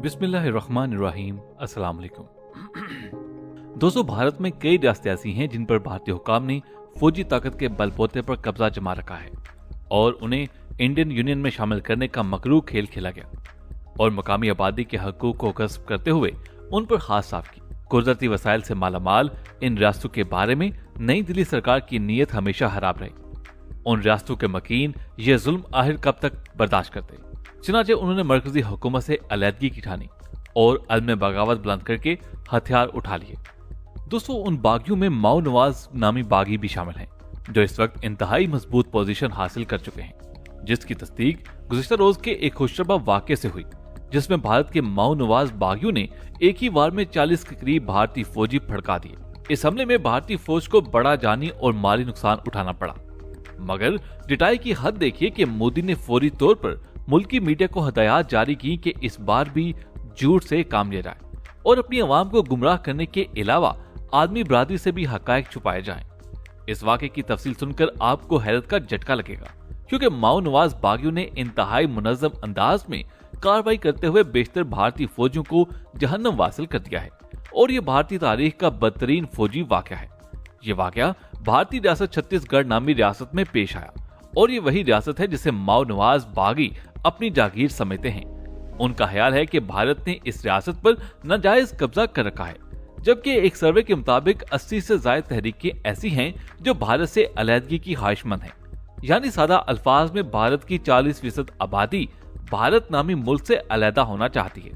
बिस्मिल्लाहिर्रहमानिर्रहीम। अस्सलाम वालेकुम। दोस्तों, भारत में कई रियासतें ऐसी हैं जिन पर भारतीय हुकाम ने फौजी ताकत के बलबूते पर कब्जा जमा रखा है और उन्हें इंडियन यूनियन में शामिल करने का मकरूह खेल खेला गया और मकामी आबादी के हकूक को गस्प करते हुए उन पर हाथ साफ की। कुदरती वसाइल से मालामाल इन रियासतों के बारे में नई दिल्ली सरकार की नीयत हमेशा खराब रही। उन रियासतों के मकीन ये जुल्म आखिर कब तक बर्दाश्त करते। चुनांचे उन्होंने मरकजी हुकूमत से अलहदगी की ठानी और अल्म बगावत बुलंद करके हथियार उठा लिए। दोस्तों, उन बागियों में माओ नवाज नामी बागी भी शामिल हैं जो इस वक्त इंतहाई मजबूत पोजीशन हासिल कर चुके हैं, जिसकी तस्दीक गुज़िश्ता रोज के एक खुशरबा वाक़े से हुई जिसमें भारत के माओ नवाज बागियों ने एक ही वार में 40 के करीब भारतीय फौजी भड़का दिए। इस हमले में भारतीय फौज को बड़ा जानी और माली नुकसान उठाना पड़ा, मगर डिटाई की हद देखिए कि मोदी ने फौरी तौर पर मुल्की मीडिया को हदायत जारी की कि इस बार भी झूठ से काम लिया जाए और अपनी आवाम को गुमराह करने के अलावा आदमी बरादरी से भी हकायक छुपाए जाएं। इस वाक़े की तफसील सुनकर आपको हैरत का झटका लगेगा, क्योंकि माओ नवाज बागियों ने इंतहाई मुनज़्ज़म अंदाज में कार्रवाई करते हुए बेशतर भारतीय फौजियों को जहन्नम वासिल कर दिया है और ये भारतीय तारीख का बदतरीन फौजी वाक़या है। ये वाक़या भारतीय रियासत छत्तीसगढ़ नामी रियासत में पेश आया और ये वही रियासत है जिसे माओ नवाज बागी अपनी जागीर समझते हैं। उनका ख्याल है कि भारत ने इस रियासत पर नाजायज कब्जा कर रखा है, जबकि एक सर्वे के मुताबिक 80 से ज्यादा तहरीकें ऐसी हैं जो भारत से अलहदगी की ख्वाहिशमंद हैं। यानी सादा अल्फाज में भारत की 40% आबादी भारत नामी मुल्क से अलहदा होना चाहती है।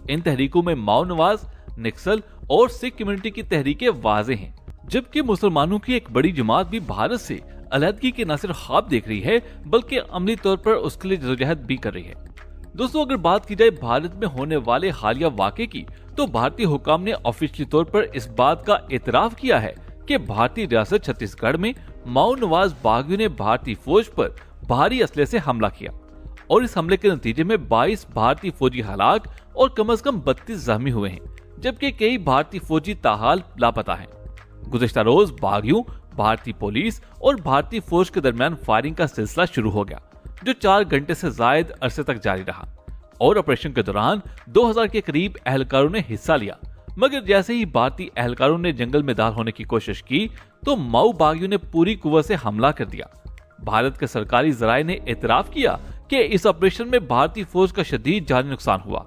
इन तहरीकों में माओ नवाज, नक्सल और सिख कम्युनिटी की तहरीकें वाज़ेह हैं, जबकि मुसलमानों की एक बड़ी जमात भी भारत से अलहदगी के न सिर्फ ख्वाब देख रही है बल्कि अमली तौर पर उसके लिए जदोजहद भी कर रही है। दोस्तों, अगर बात की जाए भारत में होने वाले हालिया वाक़े की, तो भारतीय हुकाम ने ऑफिशियली तौर पर इस बात का एतराफ किया है कि भारतीय रियासत छत्तीसगढ़ में माओ नवाज बागियों ने भारतीय फौज पर भारी असले से हमला किया और इस हमले के नतीजे में 22 भारतीय फौजी हलाक और कम से कम 32 जख्मी हुए हैं, जबकि कई भारतीय फौजी ताहाल लापता हैं। गुज़िश्ता रोज बागियों, भारतीय पुलिस और भारतीय फौज के दरमियान फायरिंग का सिलसिला शुरू हो गया, जो 4 घंटे से जायद अरसे तक जारी रहा और ऑपरेशन के दौरान 2000 के करीब एहलकारों ने हिस्सा लिया। मगर जैसे ही भारतीय एहलकारों ने जंगल में दाखिल होने की कोशिश की तो माओ बागियों ने पूरी कुव्वत से हमला कर दिया। भारत के सरकारी जराये ने एतराफ किया कि इस ऑपरेशन में भारतीय फौज का शदीद जानी नुकसान हुआ,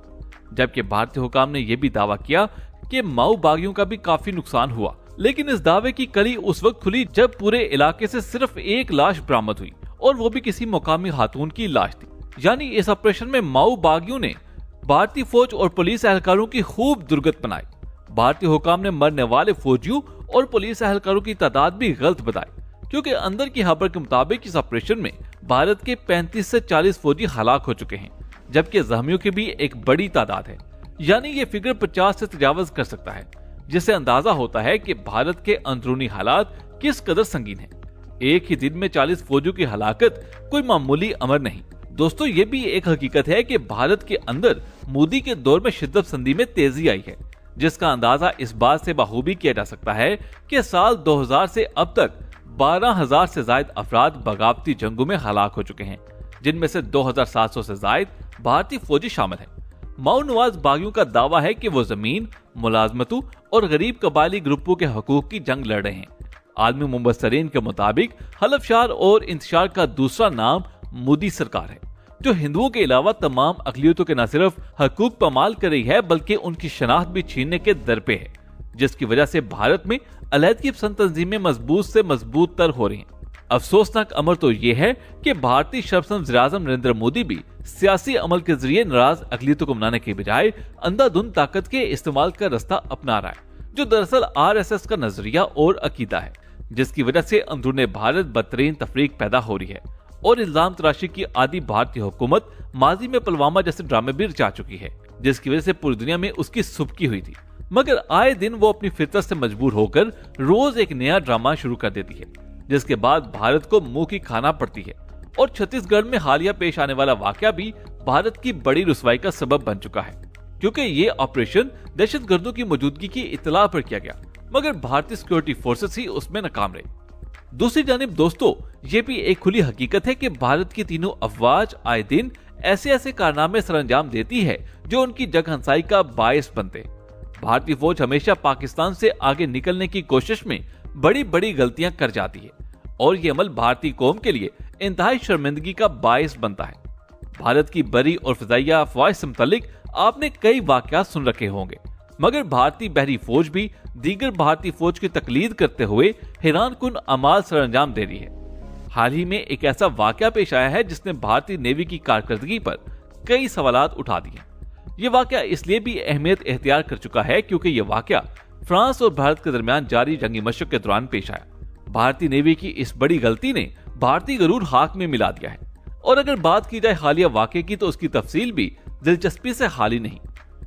जबकि भारतीय हुकाम ने यह भी दावा किया कि माओ बागियों का भी काफी नुकसान हुआ। लेकिन इस दावे की कली उस वक्त खुली जब पूरे इलाके से सिर्फ एक लाश बरामद हुई और वो भी किसी मुकामी खातून की लाश थी। यानी इस ऑपरेशन में माओ बागियों ने भारतीय फौज और पुलिस एहलकारों की खूब दुर्गत बनाई। भारतीय हुकाम ने मरने वाले फौजियों और पुलिस एहलकारों की तादाद भी गलत बताई, क्योंकि अंदर की खबर के मुताबिक इस ऑपरेशन में भारत के 35 से 40 फौजी हलाक हो चुके हैं, जबकि जख्मियों की भी एक बड़ी तादाद है। यानी ये फिगर 50 से तजावज कर सकता है, जिससे अंदाजा होता है कि भारत के अंदरूनी हालात किस कदर संगीन हैं। एक ही दिन में 40 फौजियों की हलाकत कोई मामूली अमर नहीं। दोस्तों, ये भी एक हकीकत है कि भारत के अंदर मोदी के दौर में शिद्दत पसंदी में तेजी आई है, जिसका अंदाजा इस बात से बखूबी किया जा सकता है कि साल 2000 से अब तक 12,000 से ज्यादा अफराद बगावती जंगों में हलाक हो चुके हैं, जिनमें से 2700 से ज्यादा भारतीय फौजी शामिल हैं। माओ नवाज बागियों का दावा है कि वो जमीन, मुलाजमतों और गरीब कबायली ग्रुपों के हकूक की जंग लड़ रहे हैं। आलमी मुबस्सरीन के मुताबिक हलफशार और इंतशार का दूसरा नाम मोदी सरकार है, जो हिंदुओं के अलावा तमाम अक़लियतों के न सिर्फ हकूक पामाल कर रही है बल्कि उनकी शनाख्त भी छीनने के दर पे है, जिसकी वजह से भारत में अलहदगी पसंद तंजीमें मजबूत से मजबूत तर हो रही हैं। अफसोसनाक अमर तो ये है कि भारतीय शर्मसार वज़ीर-ए-आज़म नरेंद्र मोदी भी सियासी अमल के जरिए नाराज अक़लियतों को मनाने के बजाय अंधाधुंध ताकत के इस्तेमाल का रास्ता अपना रहा है, जो दरअसल RSS का नजरिया और अकीदा है, जिसकी वजह से अंदरूने भारत बदतरीन तफरीक पैदा हो रही है और इल्जाम तराशी की आदि भारतीय हुकूमत माजी में पुलवामा जैसे ड्रामे भी रचा चुकी है, जिसकी वजह से पूरी दुनिया में उसकी सुबकी हुई थी। मगर आए दिन वो अपनी फितरत से मजबूर होकर रोज एक नया ड्रामा शुरू कर देती है, जिसके बाद भारत को मुंह की खाना पड़ती है। और छत्तीसगढ़ में हालिया पेश आने वाला वाकया भी भारत की बड़ी रुसवाई का सबब बन चुका है, क्योंकि ये ऑपरेशन दहशतगर्दों की मौजूदगी की इत्तला पर किया गया, मगर भारतीय सिक्योरिटी फोर्सेस ही उसमें नाकाम रहे। दूसरी जानिब दोस्तों, ये भी एक खुली हकीकत है कि भारत की तीनों अफवाज आए दिन ऐसे ऐसे कारनामे सरंजाम देती है जो उनकी जगहंसाई का बायस बनते। भारतीय फौज हमेशा पाकिस्तान से आगे निकलने की कोशिश में बड़ी बड़ी गलतियां कर जाती है और ये अमल भारतीय कौम के लिए इंतहाई शर्मिंदगी का बायस बनता है। भारत की बरी और फिजाइया अफवाह से मुतालिक आपने कई वाकयात सुन रखे होंगे, मगर भारतीय बहरी फौज भी दीगर भारतीय फौज की तकलीद करते हुए हैरानकुन अमाल सरंजाम दे रही है। हाल ही में एक ऐसा वाकया पेश आया है जिसने भारतीय नेवी की कारकर्दगी पर कई सवालात उठा दिए। ये वाकया इसलिए भी अहमियत इख्तियार कर चुका है क्योंकि ये वाकया फ्रांस और भारत के दरमियान जारी जंगी मशक के दौरान पेश आया। भारतीय नेवी की इस बड़ी गलती ने भारतीय गरूर खाक में मिला दिया है और अगर बात की जाए हालिया वाकये की तो उसकी तफसील भी दिलचस्पी से खाली नहीं।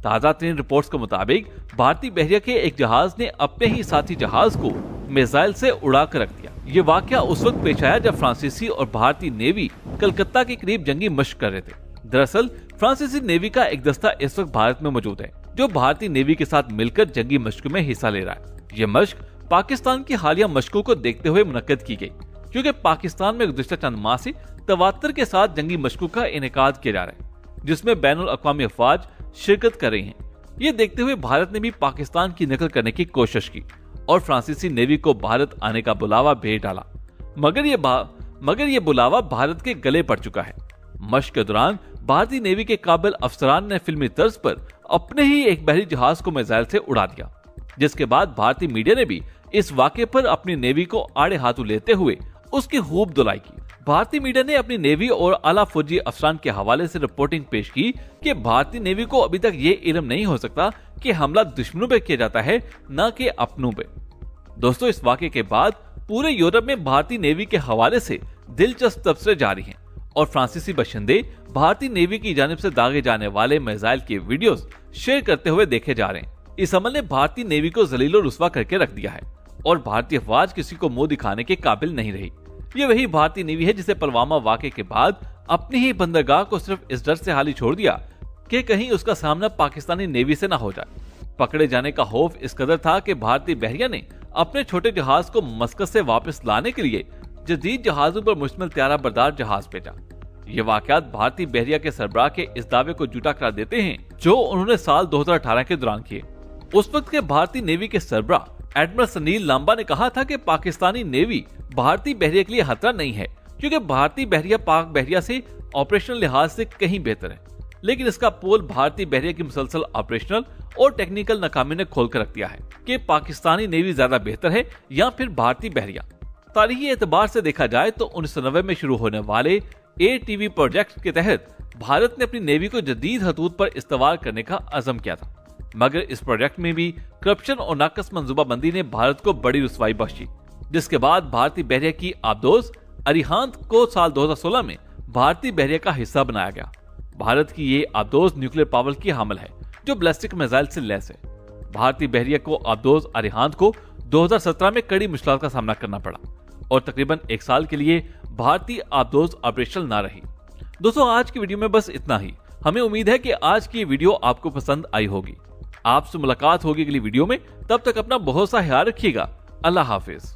ताजा तरीन रिपोर्ट्स के मुताबिक भारतीय बहरिया के एक जहाज ने अपने ही साथी जहाज को मिसाइल से उड़ा कर रख दिया। ये वाकया उस वक्त पेश आया जब फ्रांसीसी और भारतीय नेवी कलकत्ता के करीब जंगी मशक कर रहे थे। दरअसल फ्रांसीसी नेवी का एक दस्ता इस वक्त भारत में मौजूद है जो भारतीय नेवी के साथ मिलकर जंगी मशक में हिस्सा ले रहा है। ये मशक पाकिस्तान की हालिया मशकों को देखते हुए मुनक्कद की गई क्योंकि पाकिस्तान में गुज़िश्ता चंद माह से तवातर के साथ जंगी मशकों का इनेकाद किया जा रहा है जिसमें बैनुल अक़वामी अफ़वाज शिरकत कर रही हैं। ये देखते हुए भारत ने भी पाकिस्तान की नकल करने की कोशिश की और फ्रांसीसी नेवी को भारत आने का बुलावा भेज डाला, मगर ये बुलावा भारत के गले पड़ चुका है। मशक के दौरान भारतीय नेवी के काबिल अफसरान ने फिल्मी तर्ज पर अपने ही एक बहरी जहाज को मिसाइल से उड़ा दिया, जिसके बाद भारतीय मीडिया ने भी इस वाक़े पर अपनी नेवी को आड़े हाथों लेते हुए उसकी खूब धुलाई की। भारतीय मीडिया ने अपनी नेवी और आला फौजी अफसरान के हवाले से रिपोर्टिंग पेश की कि भारतीय नेवी को अभी तक ये इल्म नहीं हो सकता कि हमला दुश्मनों पे किया जाता है, न कि अपनों पे। दोस्तों, इस वाक़े के बाद पूरे यूरोप में भारतीय नेवी के हवाले से दिलचस्प तबसरे जारी हैं और फ्रांसीसी बशिंदे भारतीय नेवी की जानिब से दागे जाने वाले मिसाइल के वीडियोस शेयर करते हुए देखे जा रहे हैं। इस अमल ने भारतीय नेवी को जलील और रुस्वा करके रख दिया है और भारतीय अफवाज किसी को मुंह दिखाने के काबिल नहीं रही। ये वही भारतीय नेवी है जिसे पुलवामा वाक़े के बाद अपनी ही बंदरगाह को सिर्फ इस डर से खाली छोड़ दिया कि कहीं उसका सामना पाकिस्तानी नेवी से न हो जाए। पकड़े जाने का खौफ इस कदर था कि भारतीय बहरिया ने अपने छोटे जहाज को मस्कत से वापस लाने के लिए जदीद जहाजों पर मुश्तमिल त्यारा बरदार जहाज भेजा। ये वाकयात भारतीय बहरिया के सरबराह के इस दावे को झूठा करार देते हैं जो उन्होंने साल 2018 के दौरान किए। उस वक्त के भारतीय नेवी के सरबराह एडमिरल सनील लांबा ने कहा था कि पाकिस्तानी नेवी भारतीय बहरिया के लिए खतरा नहीं है क्योंकि भारतीय बहरिया पाक बहरिया से ऑपरेशनल लिहाज से कहीं बेहतर है। लेकिन इसका पोल भारतीय बहरिया की मुसलसल ऑपरेशनल और टेक्निकल नाकामी ने खोलकर रख दिया है कि पाकिस्तानी नेवी ज्यादा बेहतर है या फिर भारतीय बहरिया। तारीखी एतबार से देखा जाए तो 1990 में शुरू होने वाले ATV प्रोजेक्ट के तहत भारत ने अपनी नेवी को जदीद हदूद पर इस्तवार करने का अज़म किया था, मगर इस प्रोजेक्ट में भी करप्शन और नाकस मंसूबाबंदी ने भारत को बड़ी रुसवाई बख्शी, जिसके बाद भारतीय बहरिया की आबदोज अरिहांत को साल 2016 में भारतीय बहरिया का हिस्सा बनाया गया। भारत की ये आबदोज न्यूक्लियर पावर की हामिल है जो बैलिस्टिक मिसाइल से लैस है। भारतीय बहरिया को आबदोज अरिहांत को 2017 में कड़ी मुश्किलात का सामना करना पड़ा और तकरीबन 1 साल के लिए भारतीय आबदोज ऑपरेशनल ना रही। दोस्तों, आज की वीडियो में बस इतना ही। हमें उम्मीद है कि आज की वीडियो आपको पसंद आई होगी। आपसे मुलाकात होगी अगली वीडियो में। तब तक अपना बहुत सा ख्याल रखिएगा। अल्लाह हाफिज।